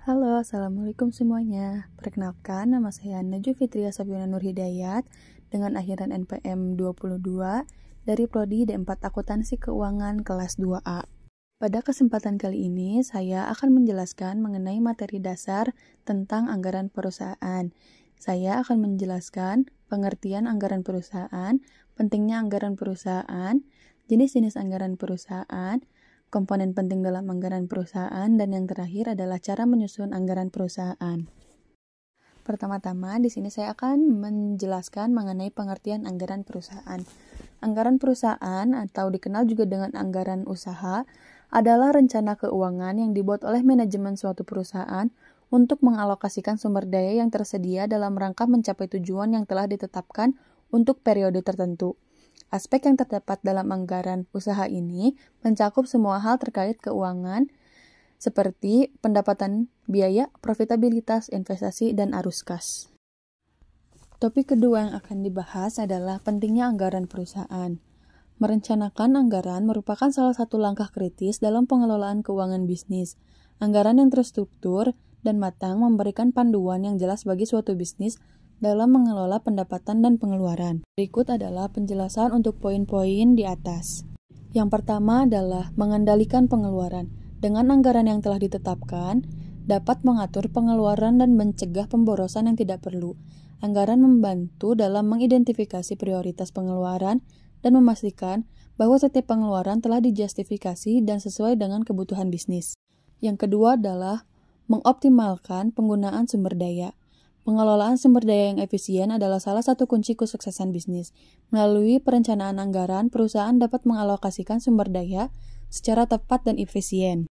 Halo, Assalamualaikum semuanya. Perkenalkan, nama saya Najwa Fitria Sabiana Nur Hidayat dengan akhiran NPM 22 dari Prodi D4 Akuntansi Keuangan kelas 2A. Pada kesempatan kali ini, saya akan menjelaskan mengenai materi dasar tentang anggaran perusahaan. Saya akan menjelaskan pengertian anggaran perusahaan, pentingnya anggaran perusahaan, jenis-jenis anggaran perusahaan, komponen penting dalam anggaran perusahaan, dan yang terakhir adalah cara menyusun anggaran perusahaan. Pertama-tama, di sini saya akan menjelaskan mengenai pengertian anggaran perusahaan. Anggaran perusahaan atau dikenal juga dengan anggaran usaha adalah rencana keuangan yang dibuat oleh manajemen suatu perusahaan untuk mengalokasikan sumber daya yang tersedia dalam rangka mencapai tujuan yang telah ditetapkan untuk periode tertentu. Aspek yang terdapat dalam anggaran usaha ini mencakup semua hal terkait keuangan seperti pendapatan, biaya, profitabilitas, investasi, dan arus kas. Topik kedua yang akan dibahas adalah pentingnya anggaran perusahaan. Merencanakan anggaran merupakan salah satu langkah kritis dalam pengelolaan keuangan bisnis. Anggaran yang terstruktur dan matang memberikan panduan yang jelas bagi suatu bisnis dalam mengelola pendapatan dan pengeluaran. Berikut adalah penjelasan untuk poin-poin di atas. Yang pertama adalah mengendalikan pengeluaran. Dengan anggaran yang telah ditetapkan, dapat mengatur pengeluaran dan mencegah pemborosan yang tidak perlu. Anggaran membantu dalam mengidentifikasi prioritas pengeluaran dan memastikan bahwa setiap pengeluaran telah dijustifikasi dan sesuai dengan kebutuhan bisnis. Yang kedua adalah mengoptimalkan penggunaan sumber daya. Pengelolaan sumber daya yang efisien adalah salah satu kunci kesuksesan bisnis. Melalui perencanaan anggaran, perusahaan dapat mengalokasikan sumber daya secara tepat dan efisien.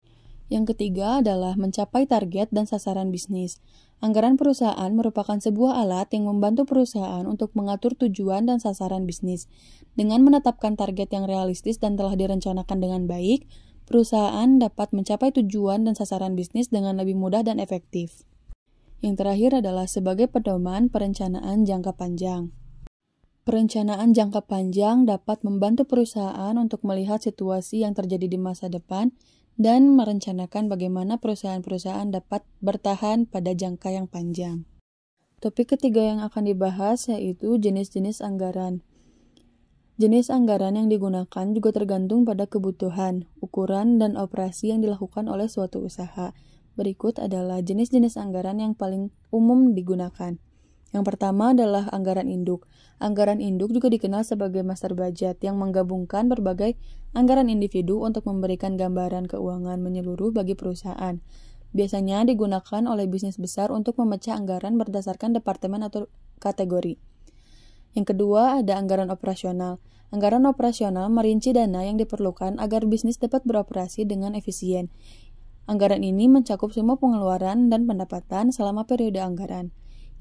Yang ketiga adalah mencapai target dan sasaran bisnis. Anggaran perusahaan merupakan sebuah alat yang membantu perusahaan untuk mengatur tujuan dan sasaran bisnis. Dengan menetapkan target yang realistis dan telah direncanakan dengan baik, perusahaan dapat mencapai tujuan dan sasaran bisnis dengan lebih mudah dan efektif. Yang terakhir adalah sebagai pedoman perencanaan jangka panjang. Perencanaan jangka panjang dapat membantu perusahaan untuk melihat situasi yang terjadi di masa depan dan merencanakan bagaimana perusahaan-perusahaan dapat bertahan pada jangka yang panjang. Topik ketiga yang akan dibahas yaitu jenis-jenis anggaran. Jenis anggaran yang digunakan juga tergantung pada kebutuhan, ukuran, dan operasi yang dilakukan oleh suatu usaha. Berikut adalah jenis-jenis anggaran yang paling umum digunakan. Yang pertama adalah anggaran induk. Anggaran induk juga dikenal sebagai master budget yang menggabungkan berbagai anggaran individu untuk memberikan gambaran keuangan menyeluruh bagi perusahaan. Biasanya digunakan oleh bisnis besar untuk memecah anggaran berdasarkan departemen atau kategori. Yang kedua ada anggaran operasional. Anggaran operasional merinci dana yang diperlukan agar bisnis dapat beroperasi dengan efisien. Anggaran ini mencakup semua pengeluaran dan pendapatan selama periode anggaran.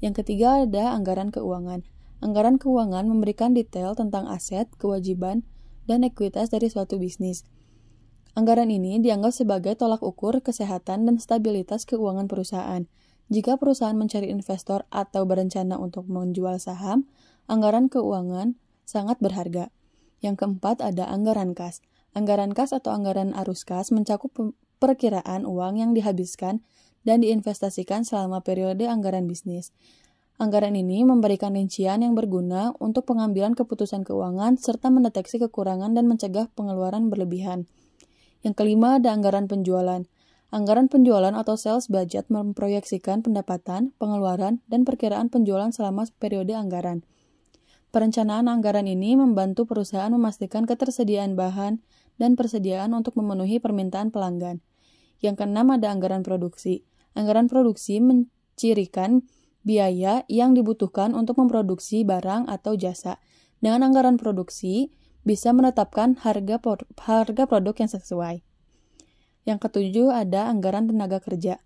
Yang ketiga ada anggaran keuangan. Anggaran keuangan memberikan detail tentang aset, kewajiban, dan ekuitas dari suatu bisnis. Anggaran ini dianggap sebagai tolak ukur kesehatan dan stabilitas keuangan perusahaan. Jika perusahaan mencari investor atau berencana untuk menjual saham, anggaran keuangan sangat berharga. Yang keempat ada anggaran kas. Anggaran kas atau anggaran arus kas mencakup perkiraan uang yang dihabiskan dan diinvestasikan selama periode anggaran bisnis. Anggaran ini memberikan rincian yang berguna untuk pengambilan keputusan keuangan serta mendeteksi kekurangan dan mencegah pengeluaran berlebihan. Yang kelima ada anggaran penjualan. Anggaran penjualan atau sales budget memproyeksikan pendapatan, pengeluaran, dan perkiraan penjualan selama periode anggaran. Perencanaan anggaran ini membantu perusahaan memastikan ketersediaan bahan dan persediaan untuk memenuhi permintaan pelanggan. Yang keenam ada anggaran produksi. Anggaran produksi mencirikan biaya yang dibutuhkan untuk memproduksi barang atau jasa. Dengan anggaran produksi, bisa menetapkan harga produk yang sesuai. Yang ketujuh ada anggaran tenaga kerja.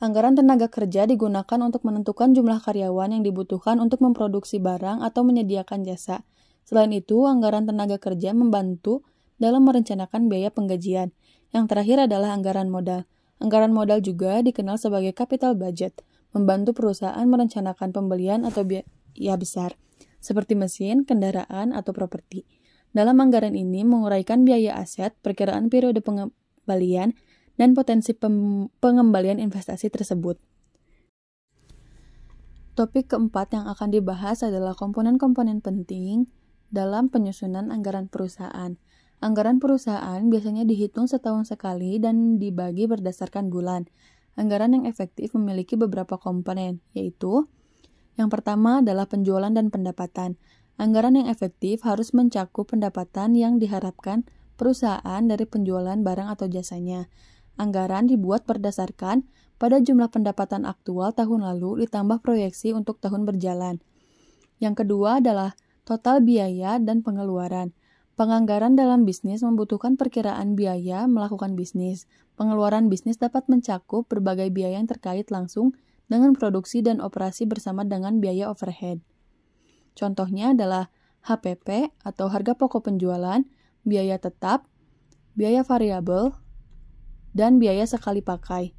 Anggaran tenaga kerja digunakan untuk menentukan jumlah karyawan yang dibutuhkan untuk memproduksi barang atau menyediakan jasa. Selain itu, anggaran tenaga kerja membantu dalam merencanakan biaya penggajian. Yang terakhir adalah anggaran modal. Anggaran modal juga dikenal sebagai capital budget, membantu perusahaan merencanakan pembelian atau biaya besar, seperti mesin, kendaraan, atau properti. Dalam anggaran ini menguraikan biaya aset, perkiraan periode pengembalian, dan potensi pengembalian investasi tersebut. Topik keempat yang akan dibahas adalah komponen-komponen penting dalam penyusunan anggaran perusahaan. Anggaran perusahaan biasanya dihitung setahun sekali dan dibagi berdasarkan bulan. Anggaran yang efektif memiliki beberapa komponen, yaitu yang pertama adalah penjualan dan pendapatan. Anggaran yang efektif harus mencakup pendapatan yang diharapkan perusahaan dari penjualan barang atau jasanya. Anggaran dibuat berdasarkan pada jumlah pendapatan aktual tahun lalu ditambah proyeksi untuk tahun berjalan. Yang kedua adalah total biaya dan pengeluaran. Penganggaran dalam bisnis membutuhkan perkiraan biaya melakukan bisnis. Pengeluaran bisnis dapat mencakup berbagai biaya yang terkait langsung dengan produksi dan operasi bersama dengan biaya overhead. Contohnya adalah HPP atau harga pokok penjualan, biaya tetap, biaya variabel, dan biaya sekali pakai.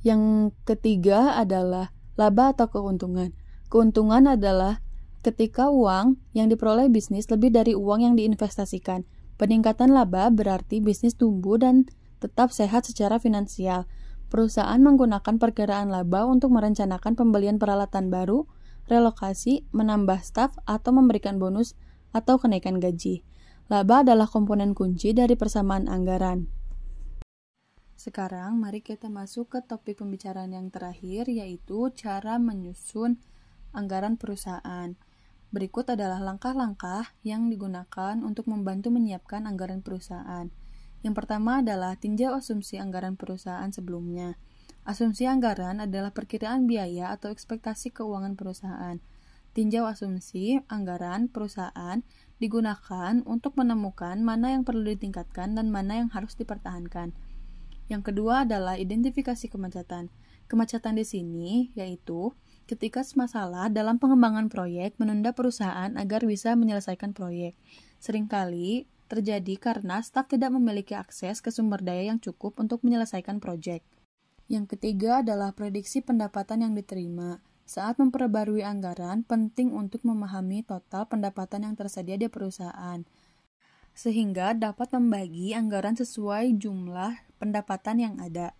Yang ketiga adalah laba atau keuntungan. Keuntungan adalah ketika uang yang diperoleh bisnis lebih dari uang yang diinvestasikan. Peningkatan laba berarti bisnis tumbuh dan tetap sehat secara finansial. Perusahaan menggunakan perkiraan laba untuk merencanakan pembelian peralatan baru, relokasi, menambah staf, atau memberikan bonus atau kenaikan gaji. Laba adalah komponen kunci dari persamaan anggaran. Sekarang mari kita masuk ke topik pembicaraan yang terakhir, yaitu cara menyusun anggaran perusahaan. Berikut adalah langkah-langkah yang digunakan untuk membantu menyiapkan anggaran perusahaan. Yang pertama adalah tinjau asumsi anggaran perusahaan sebelumnya. Asumsi anggaran adalah perkiraan biaya atau ekspektasi keuangan perusahaan. Tinjau asumsi anggaran perusahaan digunakan untuk menemukan mana yang perlu ditingkatkan dan mana yang harus dipertahankan. Yang kedua adalah identifikasi kemacetan. Kemacetan di sini yaitu ketika masalah dalam pengembangan proyek menunda perusahaan agar bisa menyelesaikan proyek. Seringkali terjadi karena staf tidak memiliki akses ke sumber daya yang cukup untuk menyelesaikan proyek. Yang ketiga adalah prediksi pendapatan yang diterima. Saat memperbarui anggaran, penting untuk memahami total pendapatan yang tersedia di perusahaan, sehingga dapat membagi anggaran sesuai jumlah pendapatan yang ada.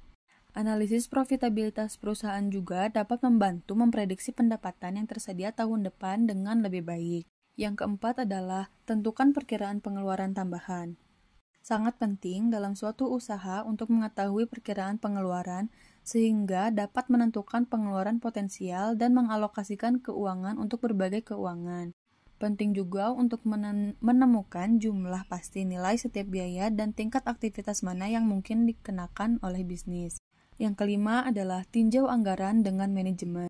Analisis profitabilitas perusahaan juga dapat membantu memprediksi pendapatan yang tersedia tahun depan dengan lebih baik. Yang keempat adalah tentukan perkiraan pengeluaran tambahan. Sangat penting dalam suatu usaha untuk mengetahui perkiraan pengeluaran sehingga dapat menentukan pengeluaran potensial dan mengalokasikan keuangan untuk berbagai keuangan. Penting juga untuk menemukan jumlah pasti nilai setiap biaya dan tingkat aktivitas mana yang mungkin dikenakan oleh bisnis. Yang kelima adalah tinjau anggaran dengan manajemen.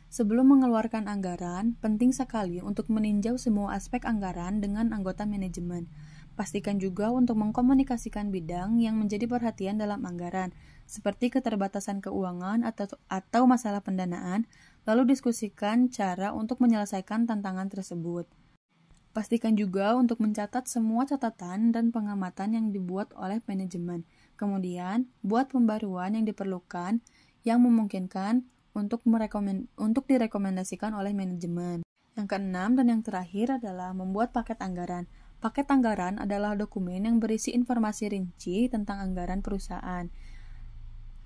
Sebelum mengeluarkan anggaran, penting sekali untuk meninjau semua aspek anggaran dengan anggota manajemen. Pastikan juga untuk mengkomunikasikan bidang yang menjadi perhatian dalam anggaran, seperti keterbatasan keuangan atau masalah pendanaan, lalu diskusikan cara untuk menyelesaikan tantangan tersebut. Pastikan juga untuk mencatat semua catatan dan pengamatan yang dibuat oleh manajemen. Kemudian, buat pembaruan yang diperlukan yang memungkinkan untuk direkomendasikan oleh manajemen. Yang keenam dan yang terakhir adalah membuat paket anggaran. Paket anggaran adalah dokumen yang berisi informasi rinci tentang anggaran perusahaan.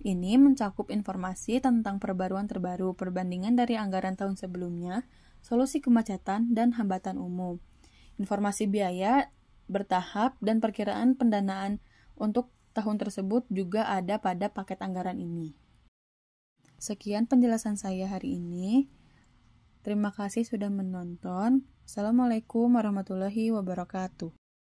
Ini mencakup informasi tentang perbaruan terbaru, perbandingan dari anggaran tahun sebelumnya, solusi kemacetan, dan hambatan umum. Informasi biaya bertahap dan perkiraan pendanaan untuk tahun tersebut juga ada pada paket anggaran ini. Sekian penjelasan saya hari ini. Terima kasih sudah menonton. Assalamualaikum warahmatullahi wabarakatuh.